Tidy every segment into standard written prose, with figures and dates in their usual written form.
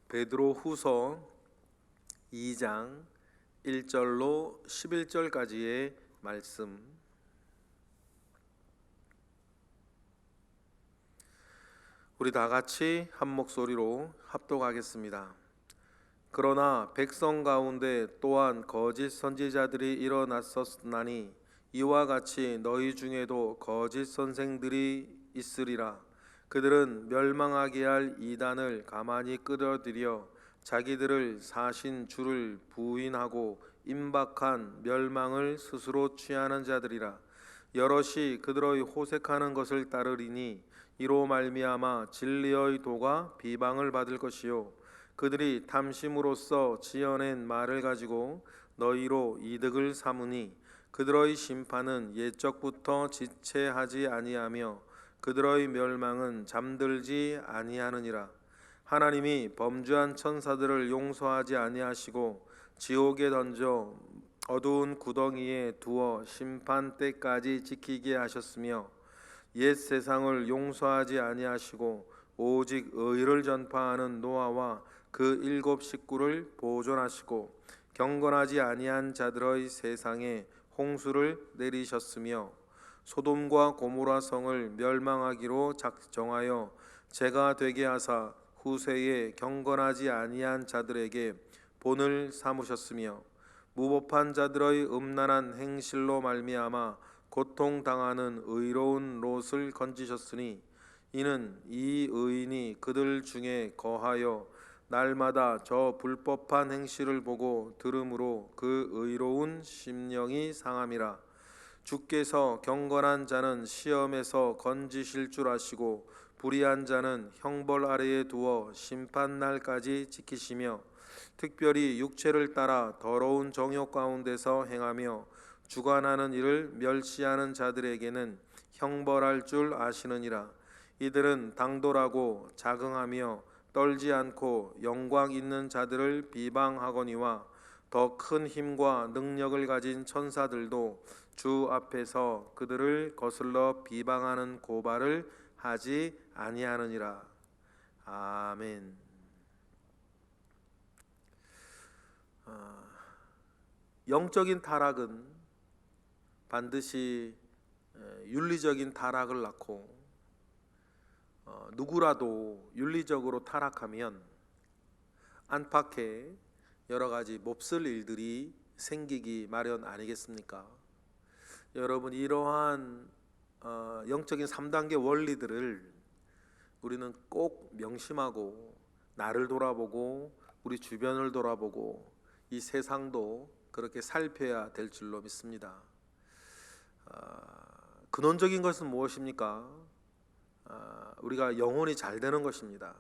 베드로 후서 2장 1절로 11절까지의 말씀. 우리 다 같이 한 목소리로 합독하겠습니다. 그러나 백성 가운데 또한 거짓 선지자들이 일어났었나니 이와 같이 너희 중에도 거짓 선생들이 있으리라. 그들은 멸망하게 할 이단을 가만히 끌어들여 자기들을 사신 주를 부인하고 임박한 멸망을 스스로 취하는 자들이라. 여럿이 그들의 호색하는 것을 따르리니 이로 말미암아 진리의 도가 비방을 받을 것이요 그들이 탐심으로써 지어낸 말을 가지고 너희로 이득을 삼으니 그들의 심판은 옛적부터 지체하지 아니하며 그들의 멸망은 잠들지 아니하느니라. 하나님이 범죄한 천사들을 용서하지 아니하시고 지옥에 던져 어두운 구덩이에 두어 심판 때까지 지키게 하셨으며 옛 세상을 용서하지 아니하시고 오직 의를 전파하는 노아와 그 7 식구를 보존하시고 경건하지 아니한 자들의 세상에 홍수를 내리셨으며 소돔과 고모라 성을 멸망하기로 작정하여 재가 되게 하사 후세에 경건하지 아니한 자들에게 본을 삼으셨으며 무법한 자들의 음란한 행실로 말미암아 고통당하는 의로운 롯을 건지셨으니 이는 이 의인이 그들 중에 거하여 날마다 저 불법한 행실을 보고 들음으로 그 의로운 심령이 상함이라. 주께서 경건한 자는 시험에서 건지실 줄 아시고 불의한 자는 형벌 아래에 두어 심판날까지 지키시며 특별히 육체를 따라 더러운 정욕 가운데서 행하며 주관하는 일을 멸시하는 자들에게는 형벌할 줄 아시느니라. 이들은 당돌하고 자긍하며 떨지 않고 영광 있는 자들을 비방하거니와 더 큰 힘과 능력을 가진 천사들도 주 앞에서 그들을 거슬러 비방하는 고발을 하지 아니하느니라. 아멘. 영적인 타락은 반드시 윤리적인 타락을 낳고 누구라도 윤리적으로 타락하면 안팎에 여러 가지 몹쓸 일들이 생기기 마련 아니겠습니까? 여러분, 이러한 영적인 3단계 원리들을 우리는 꼭 명심하고 나를 돌아보고 우리 주변을 돌아보고 이 세상도 그렇게 살펴야 될 줄로 믿습니다. 근원적인 것은 무엇입니까? 우리가 영혼이 잘 되는 것입니다.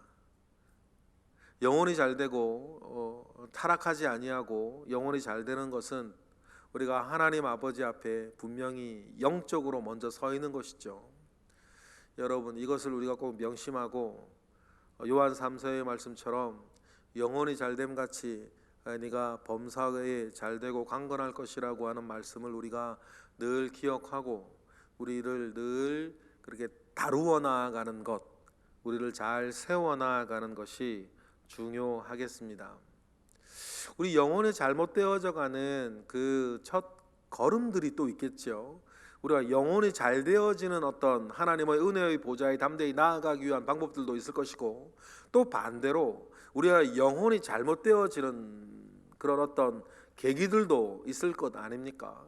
영혼이 잘 되고 타락하지 아니하고 영혼이 잘 되는 것은 우리가 하나님 아버지 앞에 분명히 영적으로 먼저 서 있는 것이죠. 여러분, 이것을 우리가 꼭 명심하고 요한 3서의 말씀처럼 영혼이 잘됨 같이 네가 범사에 잘되고 강건할 것이라고 하는 말씀을 우리가 늘 기억하고 우리를 늘 그렇게 다루어 나아가는 것, 우리를 잘 세워 나아가는 것이 중요하겠습니다. 우리 영혼이 잘못되어져 가는 그 첫 걸음들이 또 있겠죠. 우리가 영혼이 잘 되어지는 어떤 하나님의 은혜의 보좌에 담대히 나아가기 위한 방법들도 있을 것이고, 또 반대로 우리가 영혼이 잘못되어지는 그런 어떤 계기들도 있을 것 아닙니까?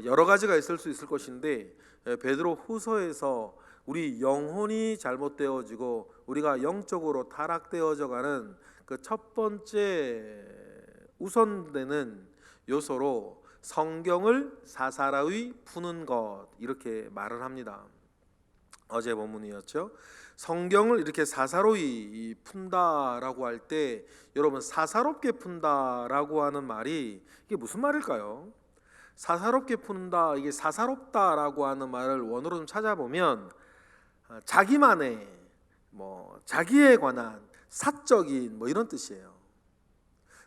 여러 가지가 있을 수 있을 것인데 베드로 후서에서 우리 영혼이 잘못되어지고 우리가 영적으로 타락되어져 가는 그 첫 번째 우선되는 요소로 성경을 사사로이 푸는 것, 이렇게 말을 합니다. 어제 본문이었죠. 성경을 이렇게 사사로이 푼다라고 할 때 여러분, 사사롭게 푼다라고 하는 말이 이게 무슨 말일까요? 사사롭게 푼다, 이게 사사롭다라고 하는 말을 원어로 좀 찾아보면 자기만의 자기에 관한 사적인 이런 뜻이에요.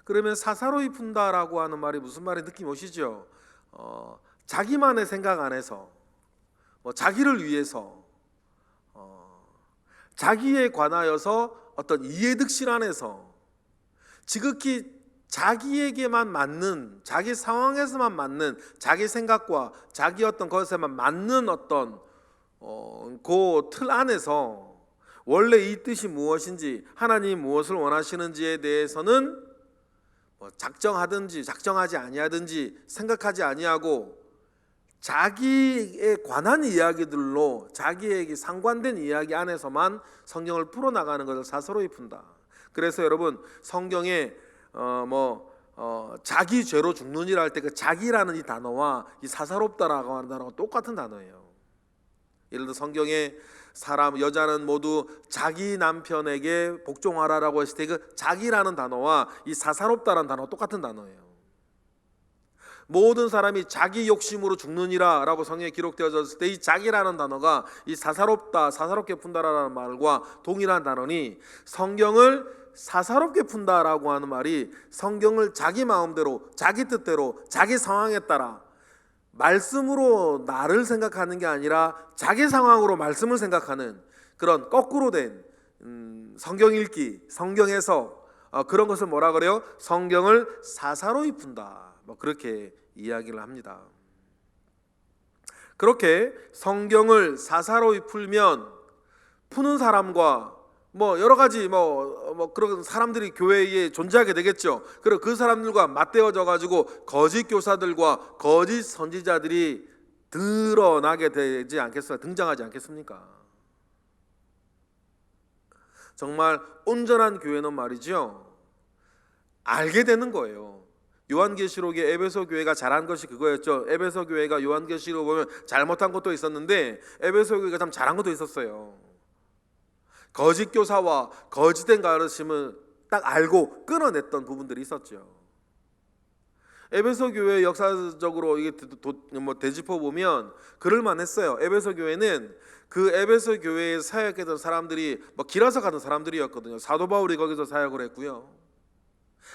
그러면 사사로이 푼다라고 하는 말이 무슨 말이 느낌 오시죠? 자기만의 생각 안에서 자기를 위해서 자기에 관하여서 어떤 이해득실 안에서 지극히 자기에게만 맞는, 자기 상황에서만 맞는, 자기 생각과 자기 어떤 것에만 맞는 어떤 그 틀 안에서 원래 이 뜻이 무엇인지, 하나님이 무엇을 원하시는지에 대해서는 작정하든지 작정하지 아니하든지 생각하지 아니하고 자기에 관한 이야기들로, 자기에게 상관된 이야기 안에서만 성경을 풀어나가는 것을 사사로이 푼다. 그래서 여러분, 성경에 자기 죄로 죽느니라 할 때 그 자기라는 이 단어와 이 사사롭다라고 하는 단어가 똑같은 단어예요. 예를 들어 성경에 여자는 모두 자기 남편에게 복종하라라고 했을 때 그 자기라는 단어와 이 사사롭다라는 단어가 똑같은 단어예요. 모든 사람이 자기 욕심으로 죽느니라 라고 성경에 기록되어졌을 때 이 자기라는 단어가 이 사사롭다, 사사롭게 푼다라는 말과 동일한 단어니, 성경을 사사롭게 푼다라고 하는 말이 성경을 자기 마음대로, 자기 뜻대로, 자기 상황에 따라 말씀으로 나를 생각하는 게 아니라 자기 상황으로 말씀을 생각하는 그런 거꾸로 된 성경 읽기, 성경 해석, 그런 것을 뭐라 그래요? 성경을 사사로이 푼다, 그렇게 이야기를 합니다. 그렇게 성경을 사사로이 풀면 푸는 사람과 여러 가지 그런 사람들이 교회에 존재하게 되겠죠. 그리고 그 사람들과 맞대어져 가지고 거짓 교사들과 거짓 선지자들이 드러나게 되지 않겠습니까? 등장하지 않겠습니까? 정말 온전한 교회는 말이죠, 알게 되는 거예요. 요한계시록에 에베소 교회가 잘한 것이 그거였죠. 에베소 교회가 요한계시록 보면 잘못한 것도 있었는데 에베소 교회가 참 잘한 것도 있었어요. 거짓 교사와 거짓된 가르침을 딱 알고 끊어냈던 부분들이 있었죠. 에베소 교회 역사적으로 이게 되짚어 보면 그럴만 했어요. 에베소 교회는 그 에베소 교회에 사역했던 사람들이 길어서 가던 사람들이었거든요. 사도 바울이 거기서 사역을 했고요,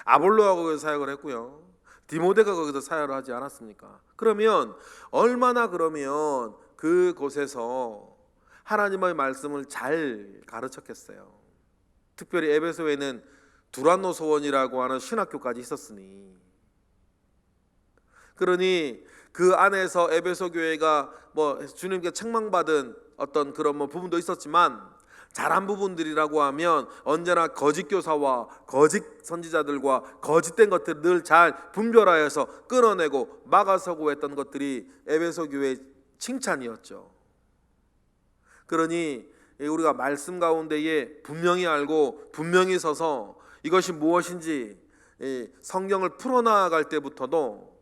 아볼로가 거기서 사역을 했고요, 디모데가 거기서 사역을 하지 않았습니까? 그러면 얼마나 그러면 그곳에서 하나님의 말씀을 잘 가르쳤겠어요. 특별히 에베소에는 두란노 소원이라고 하는 신학교까지 있었으니, 그러니 그 안에서 에베소 교회가 주님께 책망받은 어떤 그런 부분도 있었지만, 잘한 부분들이라고 하면 언제나 거짓 교사와 거짓 선지자들과 거짓된 것들을 늘 잘 분별하여서 끊어내고 막아서고 했던 것들이 에베소 교회의 칭찬이었죠. 그러니 우리가 말씀 가운데에 분명히 알고 분명히 서서 이것이 무엇인지 성경을 풀어나갈 때부터도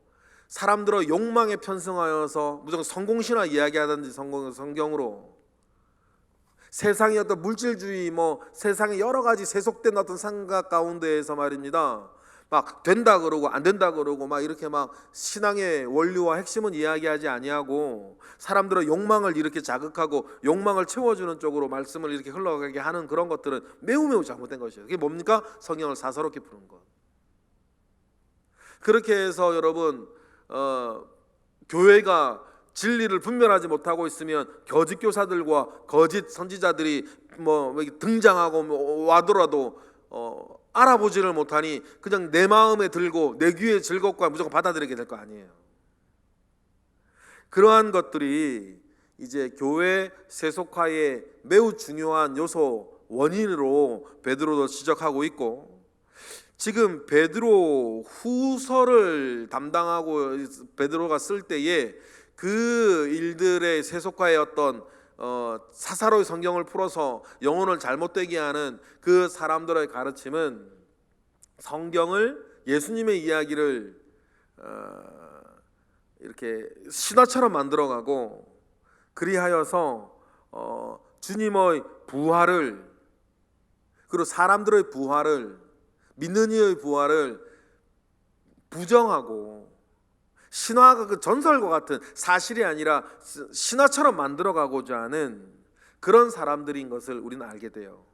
사람들의 욕망에 편승하여서 무조건 성공신화 이야기하든지 성경으로 세상의 어떤 물질주의, 세상의 여러 가지 세속된 어떤 생각 가운데에서 말입니다, 막 된다 그러고 안 된다 그러고 이렇게 신앙의 원리와 핵심은 이야기하지 아니하고 사람들의 욕망을 이렇게 자극하고 욕망을 채워주는 쪽으로 말씀을 이렇게 흘러가게 하는 그런 것들은 매우 잘못된 것이에요. 그게 뭡니까? 성경을 사사롭게 푸는 것. 그렇게 해서 여러분, 교회가 진리를 분별하지 못하고 있으면 거짓 교사들과 거짓 선지자들이 등장하고 와더라도 알아보지를 못하니 그냥 내 마음에 들고 내 귀에 즐겁고 무조건 받아들이게 될 거 아니에요. 그러한 것들이 이제 교회 세속화의 매우 중요한 요소, 원인으로 베드로도 지적하고 있고, 지금 베드로 후서를 담당하고 베드로가 쓸 때에 그 일들의 세속화의 어떤 사사로이 성경을 풀어서 영혼을 잘못되게 하는 그 사람들의 가르침은 성경을, 예수님의 이야기를 이렇게 신화처럼 만들어가고, 그리하여서 주님의 부활을, 그리고 사람들의 부활을, 믿는 이의 부활을 부정하고 신화가 그 전설과 같은 사실이 아니라 신화처럼 만들어가고자 하는 그런 사람들인 것을 우리는 알게 돼요.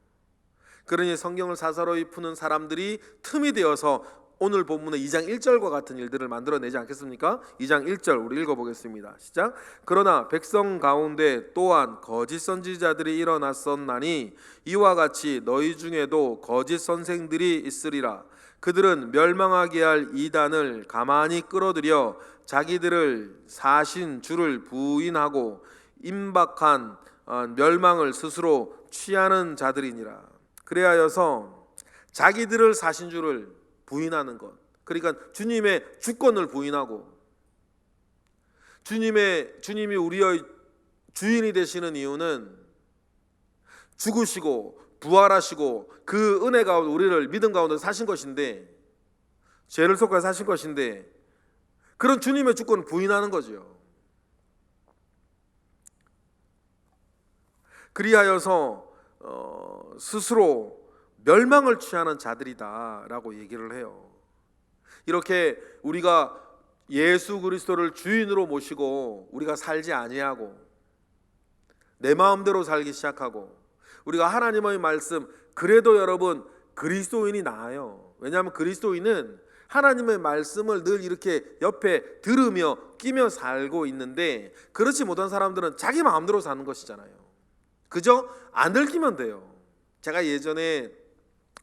그러니 성경을 사사로이 푸는 사람들이 틈이 되어서 오늘 본문의 2장 1절과 같은 일들을 만들어내지 않겠습니까? 2장 1절 우리 읽어보겠습니다. 시작. 그러나 백성 가운데 또한 거짓 선지자들이 일어났었나니 이와 같이 너희 중에도 거짓 선생들이 있으리라. 그들은 멸망하게 할 이단을 가만히 끌어들여 자기들을 사신 주를 부인하고 임박한 멸망을 스스로 취하는 자들이니라. 그래하여서 자기들을 사신 주를 부인하는 것, 그러니까 주님의 주권을 부인하고 주님이 우리의 주인이 되시는 이유는 죽으시고 부활하시고 그 은혜 가운데 우리를 믿음 가운데 사신 것인데, 죄를 속하여 사신 것인데, 그런 주님의 주권을 부인하는 거죠. 그리하여서 스스로 멸망을 취하는 자들이다라고 얘기를 해요. 이렇게 우리가 예수 그리스도를 주인으로 모시고 우리가 살지 아니하고 내 마음대로 살기 시작하고 우리가 하나님의 말씀, 그래도 여러분 그리스도인이 나아요. 왜냐하면 그리스도인은 하나님의 말씀을 늘 이렇게 옆에 들으며 끼며 살고 있는데, 그렇지 못한 사람들은 자기 마음대로 사는 것이잖아요. 그죠? 안 들키면 돼요. 제가 예전에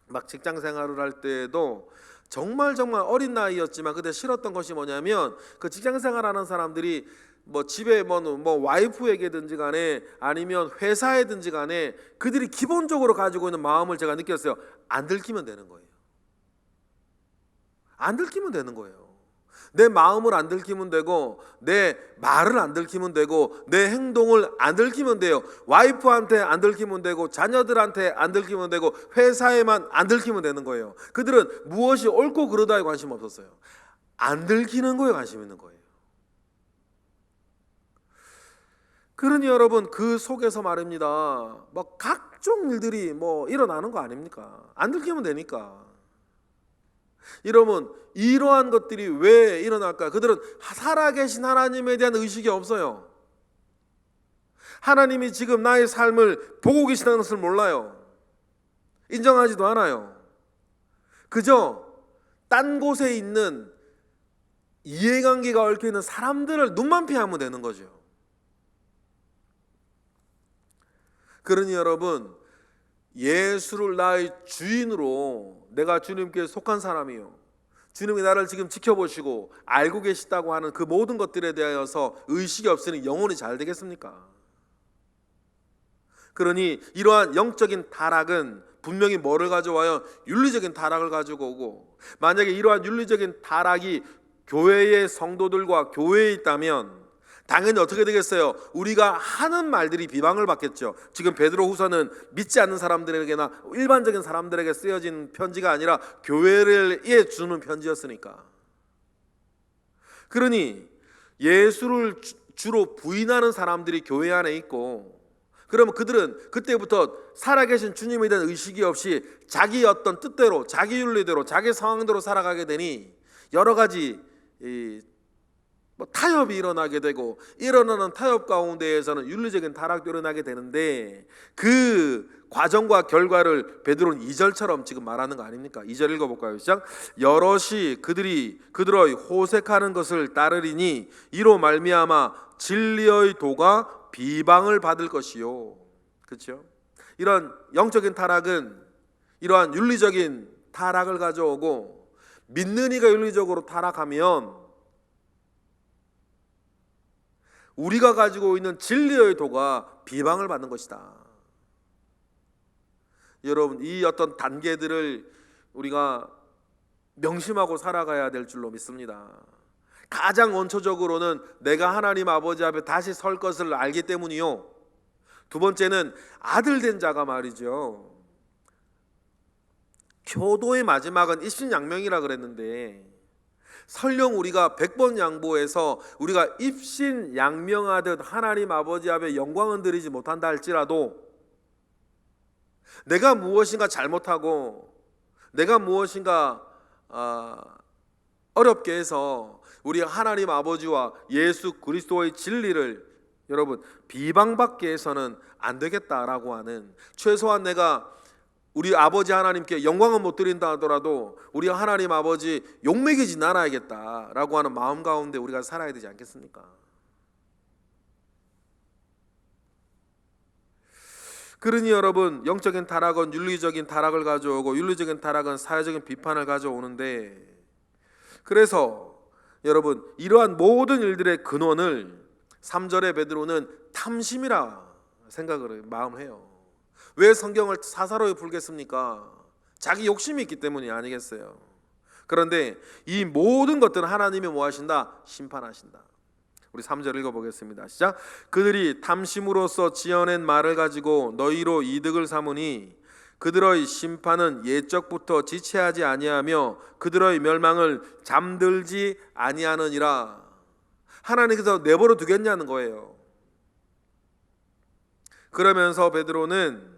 막 직장 생활을 할 때에도 정말 어린 나이였지만 그때 싫었던 것이 뭐냐면, 그 직장 생활하는 사람들이 뭐 집에 뭐 와이프에게든지 간에 아니면 회사에든지 간에 그들이 기본적으로 가지고 있는 마음을 제가 느꼈어요. 안 들키면 되는 거예요. 안 들키면 되는 거예요. 내 마음을 안 들키면 되고, 내 말을 안 들키면 되고, 내 행동을 안 들키면 돼요. 와이프한테 안 들키면 되고, 자녀들한테 안 들키면 되고, 회사에만 안 들키면 되는 거예요. 그들은 무엇이 옳고 그르다에 관심 없었어요. 안 들키는 거에 관심 있는 거예요. 그러니 여러분, 그 속에서 말입니다, 뭐 각종 일들이 뭐 일어나는 거 아닙니까? 안 들키면 되니까. 여러분, 이러한 것들이 왜 일어날까? 그들은 살아계신 하나님에 대한 의식이 없어요. 하나님이 지금 나의 삶을 보고 계시다는 것을 몰라요. 인정하지도 않아요. 그저 딴 곳에 있는 이해관계가 얽혀있는 사람들을 눈만 피하면 되는 거죠. 그러니 여러분, 예수를 나의 주인으로, 내가 주님께 속한 사람이요, 주님이 나를 지금 지켜보시고 알고 계시다고 하는 그 모든 것들에 대하여서 의식이 없으니 영혼이 잘 되겠습니까? 그러니 이러한 영적인 타락은 분명히 뭐를 가져와요? 윤리적인 타락을 가지고 오고, 만약에 이러한 윤리적인 타락이 교회의 성도들과 교회에 있다면 당연히 어떻게 되겠어요? 우리가 하는 말들이 비방을 받겠죠. 지금 베드로후서는 믿지 않는 사람들에게나 일반적인 사람들에게 쓰여진 편지가 아니라 교회에 주는 편지였으니까. 그러니 예수를 주로 부인하는 사람들이 교회 안에 있고, 그러면 그들은 그때부터 살아계신 주님에 대한 의식이 없이 자기 어떤 뜻대로, 자기 윤리대로, 자기 상황대로 살아가게 되니 여러 가지 타협이 일어나게 되고, 일어나는 타협 가운데에서는 윤리적인 타락도 일어나게 되는데, 그 과정과 결과를 베드로는 2절처럼 지금 말하는 거 아닙니까? 2절 읽어볼까요? 시작. 여럿이 그들의 호색하는 것을 따르리니 이로 말미암아 진리의 도가 비방을 받을 것이요. 그렇죠? 이런 영적인 타락은 이러한 윤리적인 타락을 가져오고, 믿는 이가 윤리적으로 타락하면 우리가 가지고 있는 진리의 도가 비방을 받는 것이다. 여러분, 이 어떤 단계들을 우리가 명심하고 살아가야 될 줄로 믿습니다. 가장 원초적으로는 내가 하나님 아버지 앞에 다시 설 것을 알기 때문이요. 두 번째는 아들 된 자가 말이죠, 교도의 마지막은 입신양명이라 그랬는데, 설령 우리가 100번 양보해서 우리가 입신양명하듯 하나님 아버지 앞에 영광은 드리지 못한다 할지라도, 내가 무엇인가 잘못하고 내가 무엇인가 어렵게 해서 우리 하나님 아버지와 예수 그리스도의 진리를 여러분 비방받게 해서는 안 되겠다라고 하는, 최소한 내가 우리 아버지 하나님께 영광은 못 드린다 하더라도 우리 하나님 아버지 욕먹이지 않아야겠다라고 하는 마음 가운데 우리가 살아야 되지 않겠습니까? 그러니 여러분, 영적인 타락은 윤리적인 타락을 가져오고 윤리적인 타락은 사회적인 비판을 가져오는데, 그래서 여러분, 이러한 모든 일들의 근원을 3절의 베드로는 탐심이라 생각을 마음해요. 왜 성경을 사사로이 풀겠습니까? 자기 욕심이 있기 때문이 아니겠어요. 그런데 이 모든 것들은 하나님이 뭐 하신다? 심판하신다. 우리 3절 읽어보겠습니다. 시작. 그들이 탐심으로써 지어낸 말을 가지고 너희로 이득을 삼으니 그들의 심판은 옛적부터 지체하지 아니하며 그들의 멸망을 잠들지 아니하느니라. 하나님께서 내버려 두겠냐는 거예요. 그러면서 베드로는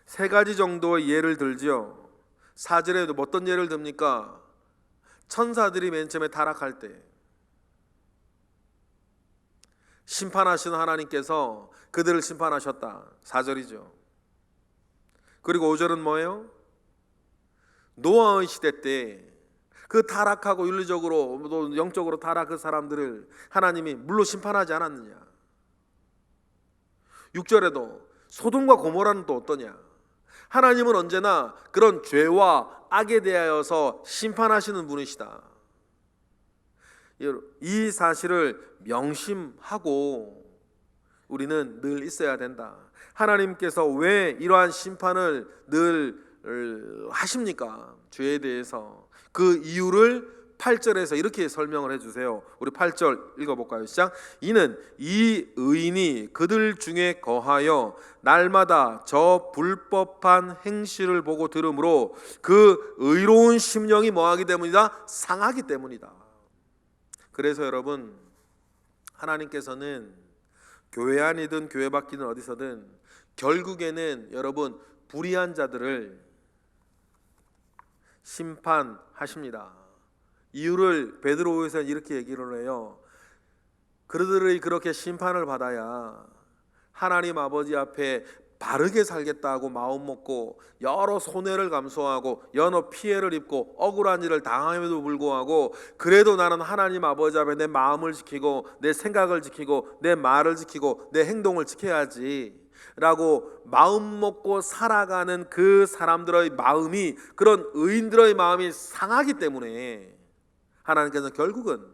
세 가지 정도의 예를 들지요. 4절에도 어떤 예를 듭니까? 천사들이 맨 처음에 타락할 때 심판하시는 하나님께서 그들을 심판하셨다. 4절이죠. 그리고 5절은 뭐예요? 노아의 시대 때 그 타락하고 윤리적으로 또 영적으로 타락한 사람들을 하나님이 물로 심판하지 않았느냐. 6절에도 소돔과 고모라는 또 어떠냐. 하나님은 언제나 그런 죄와 악에 대하여서 심판하시는 분이시다. 이 사실을 명심하고 우리는 늘 있어야 된다. 하나님께서 왜 이러한 심판을 늘 하십니까? 죄에 대해서. 그 이유를 8절에서 이렇게 설명을 해주세요. 우리 8절 읽어볼까요? 시작. 이는 이 의인이 그들 중에 거하여 날마다 저 불법한 행실을 보고 들으므로 그 의로운 심령이 뭐하기 때문이다? 상하기 때문이다. 그래서 여러분, 하나님께서는 교회 안이든 교회 밖이든 어디서든 결국에는 여러분 불의한 자들을 심판하십니다. 이유를 베드로후서에 이렇게 얘기를 해요. 그들이 그렇게 심판을 받아야 하나님 아버지 앞에 바르게 살겠다고 마음 먹고 여러 손해를 감수하고 여러 피해를 입고 억울한 일을 당함에도 불구하고 그래도 나는 하나님 아버지 앞에 내 마음을 지키고 내 생각을 지키고 내 말을 지키고 내 행동을 지켜야지 라고 마음 먹고 살아가는 그 사람들의 마음이, 그런 의인들의 마음이 상하기 때문에 하나님께서는 결국은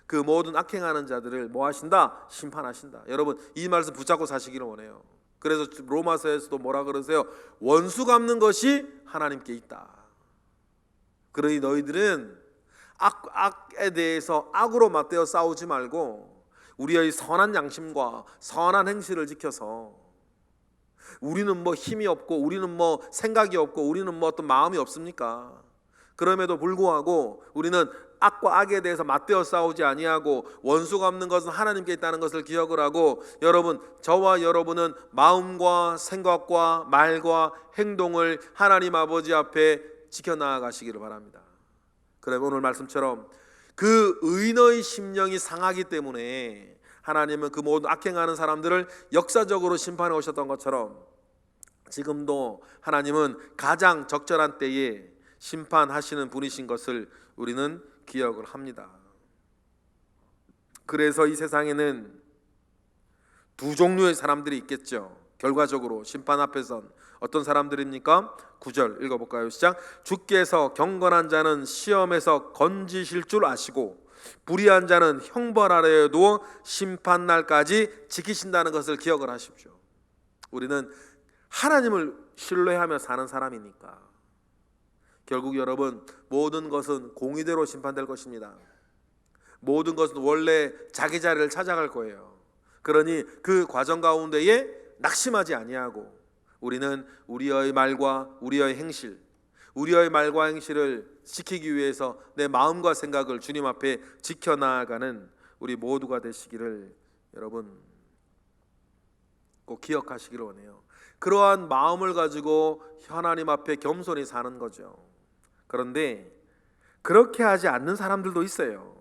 그 모든 악행하는 자들을 뭐 하신다? 심판하신다. 여러분, 이 말씀 붙잡고 사시기를 원해요. 그래서 로마서에서도 뭐라 그러세요? 원수 갚는 것이 하나님께 있다. 그러니 너희들은 악에 대해서 악으로 맞대어 싸우지 말고 우리의 선한 양심과 선한 행실을 지켜서, 우리는 뭐 힘이 없고 우리는 뭐 생각이 없고 우리는 뭐 어떤 마음이 없습니까? 그럼에도 불구하고 우리는 악과 악에 대해서 맞대어 싸우지 아니하고 원수 갚는 것은 하나님께 있다는 것을 기억을 하고, 여러분, 저와 여러분은 마음과 생각과 말과 행동을 하나님 아버지 앞에 지켜나가시기를 바랍니다. 그래, 오늘 말씀처럼 그 의인의 심령이 상하기 때문에 하나님은 그 모든 악행하는 사람들을 역사적으로 심판해 오셨던 것처럼 지금도 하나님은 가장 적절한 때에 심판하시는 분이신 것을 우리는 기억을 합니다. 그래서 이 세상에는 두 종류의 사람들이 있겠죠. 결과적으로 심판 앞에선 어떤 사람들입니까? 9절 읽어볼까요? 시작. 주께서 경건한 자는 시험에서 건지실 줄 아시고 불의한 자는 형벌 아래에 두어 심판날까지 지키신다는 것을 기억을 하십시오. 우리는 하나님을 신뢰하며 사는 사람이니까 결국 여러분, 모든 것은 공의대로 심판될 것입니다. 모든 것은 원래 자기 자리를 찾아갈 거예요. 그러니 그 과정 가운데에 낙심하지 아니하고 우리는 우리의 말과 우리의 행실, 우리의 말과 행실을 지키기 위해서 내 마음과 생각을 주님 앞에 지켜나가는 우리 모두가 되시기를 여러분 꼭 기억하시기를 원해요. 그러한 마음을 가지고 하나님 앞에 겸손히 사는 거죠. 그런데 그렇게 하지 않는 사람들도 있어요.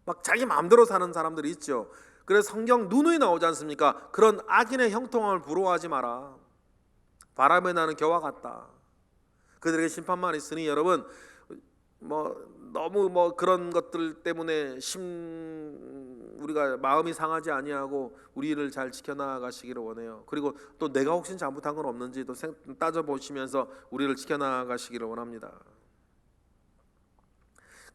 막 자기 마음대로 사는 사람들이 있죠. 그래서 성경 누누이 나오지 않습니까? 그런 악인의 형통함을 부러워하지 마라. 바람에 나는 겨와 같다. 그들에게 심판만 있으니 여러분 너무 그런 것들 때문에 우리가 마음이 상하지 아니하고 우리를 잘 지켜나가시기를 원해요. 그리고 또 내가 혹시 잘못한 건 없는지 또 따져보시면서 우리를 지켜나가시기를 원합니다.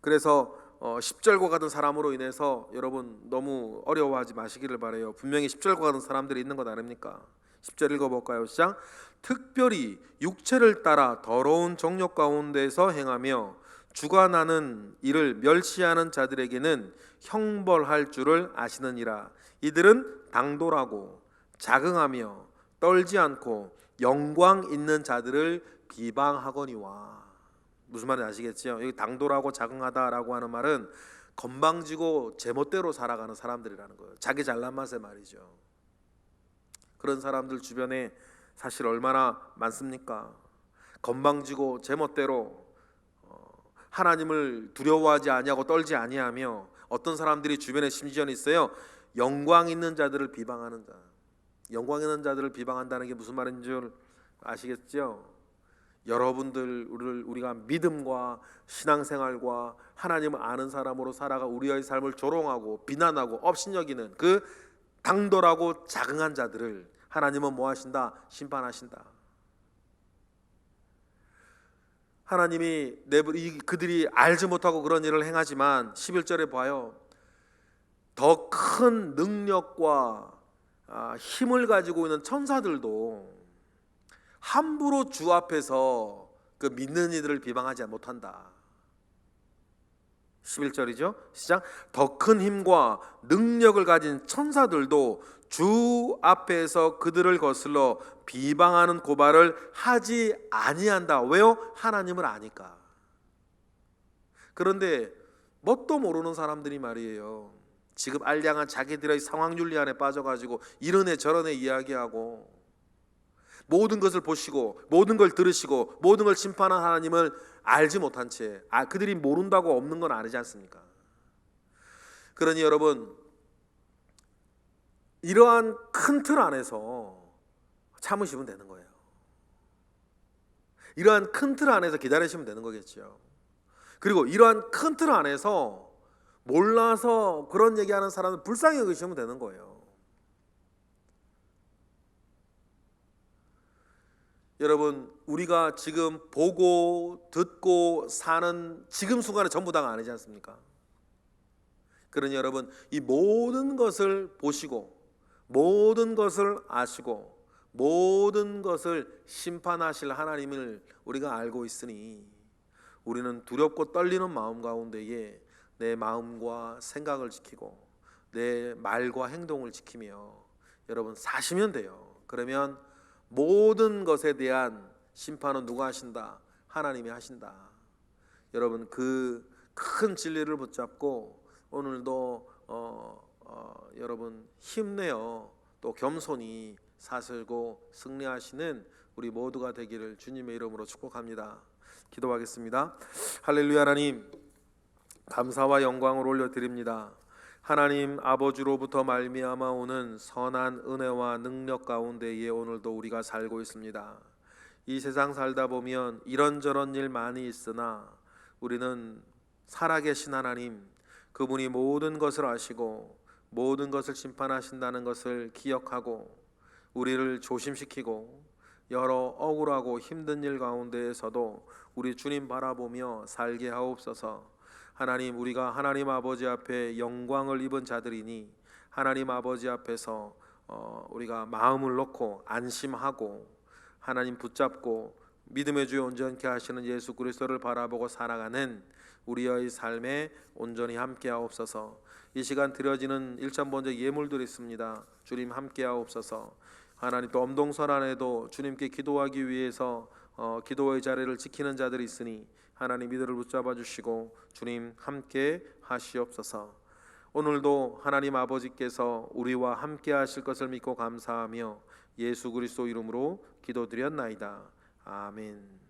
그래서 10절과 같은 사람으로 인해서 여러분 너무 어려워하지 마시기를 바라요. 분명히 10절과 같은 사람들이 있는 것 아닙니까? 10절 읽어볼까요? 시작. 특별히 육체를 따라 더러운 정욕 가운데서 행하며 주관하는 이를 멸시하는 자들에게는 형벌할 줄을 아시느니라. 이들은 당돌하고 자긍하며 떨지 않고 영광 있는 자들을 비방하거니와. 무슨 말인지 아시겠죠? 여기 당돌하고 자긍하다라고 하는 말은 건방지고 제멋대로 살아가는 사람들이라는 거예요. 자기 잘난 맛에 말이죠. 그런 사람들 주변에 사실 얼마나 많습니까? 건방지고 제멋대로 하나님을 두려워하지 아니하고 떨지 아니하며 어떤 사람들이 주변에 심지어는 있어요. 영광 있는 자들을 비방하는 자. 영광 있는 자들을 비방한다는 게 무슨 말인 줄 아시겠죠? 여러분들 우리가 믿음과 신앙생활과 하나님을 아는 사람으로 살아가 우리의 삶을 조롱하고 비난하고 업신여기는 그 당돌하고 자긍한 자들을 하나님은 뭐 하신다? 심판하신다. 하나님이 그들이 알지 못하고 그런 일을 행하지만 11절에 봐요. 더 큰 능력과 힘을 가지고 있는 천사들도 함부로 주 앞에서 그 믿는 이들을 비방하지 못한다. 11절이죠. 시작. 더 큰 힘과 능력을 가진 천사들도 주 앞에서 그들을 거슬러 비방하는 고발을 하지 아니한다. 왜요? 하나님을 아니까. 그런데 뭣도 모르는 사람들이 말이에요. 지금 알량한 자기들의 상황윤리 안에 빠져가지고 이런 애 저런 애 이야기하고 모든 것을 보시고 모든 걸 들으시고 모든 걸 심판한 하나님을 알지 못한 채 그들이 모른다고 없는 건 아니지 않습니까? 그러니 여러분 이러한 큰 틀 안에서 참으시면 되는 거예요. 이러한 큰 틀 안에서 기다리시면 되는 거겠죠. 그리고 이러한 큰 틀 안에서 몰라서 그런 얘기하는 사람은 불쌍히 여기시면 되는 거예요. 여러분 우리가 지금 보고 듣고 사는 지금 순간에 전부 다가 아니지 않습니까? 그러니 여러분 이 모든 것을 보시고 모든 것을 아시고 모든 것을 심판하실 하나님을 우리가 알고 있으니 우리는 두렵고 떨리는 마음 가운데에 내 마음과 생각을 지키고 내 말과 행동을 지키며 여러분 사시면 돼요. 그러면 모든 것에 대한 심판은 누가 하신다? 하나님이 하신다. 여러분 그 큰 진리를 붙잡고 오늘도 여러분 힘내어 또 겸손히 사슬고 승리하시는 우리 모두가 되기를 주님의 이름으로 축복합니다. 기도하겠습니다. 할렐루야. 하나님 감사와 영광을 올려드립니다. 하나님 아버지로부터 말미암아 오는 선한 은혜와 능력 가운데에 오늘도 우리가 살고 있습니다. 이 세상 살다 보면 이런저런 일 많이 있으나 우리는 살아계신 하나님 그분이 모든 것을 아시고 모든 것을 심판하신다는 것을 기억하고 우리를 조심시키고 여러 억울하고 힘든 일 가운데에서도 우리 주님 바라보며 살게 하옵소서. 하나님 우리가 하나님 아버지 앞에 영광을 입은 자들이니 하나님 아버지 앞에서 우리가 마음을 놓고 안심하고 하나님 붙잡고 믿음의 주에 온전케 하시는 예수 그리스도를 바라보고 살아가는 우리의 삶에 온전히 함께 하옵소서. 이 시간 드려지는 일천번제 예물들이 있습니다. 주님 함께 하옵소서. 하나님 또 엄동설 안에도 주님께 기도하기 위해서 기도의 자리를 지키는 자들이 있으니 하나님 이들을 붙잡아 주시고 주님 함께 하시옵소서. 오늘도 하나님 아버지께서 우리와 함께 하실 것을 믿고 감사하며 예수 그리스도 이름으로 기도드렸나이다. 아멘.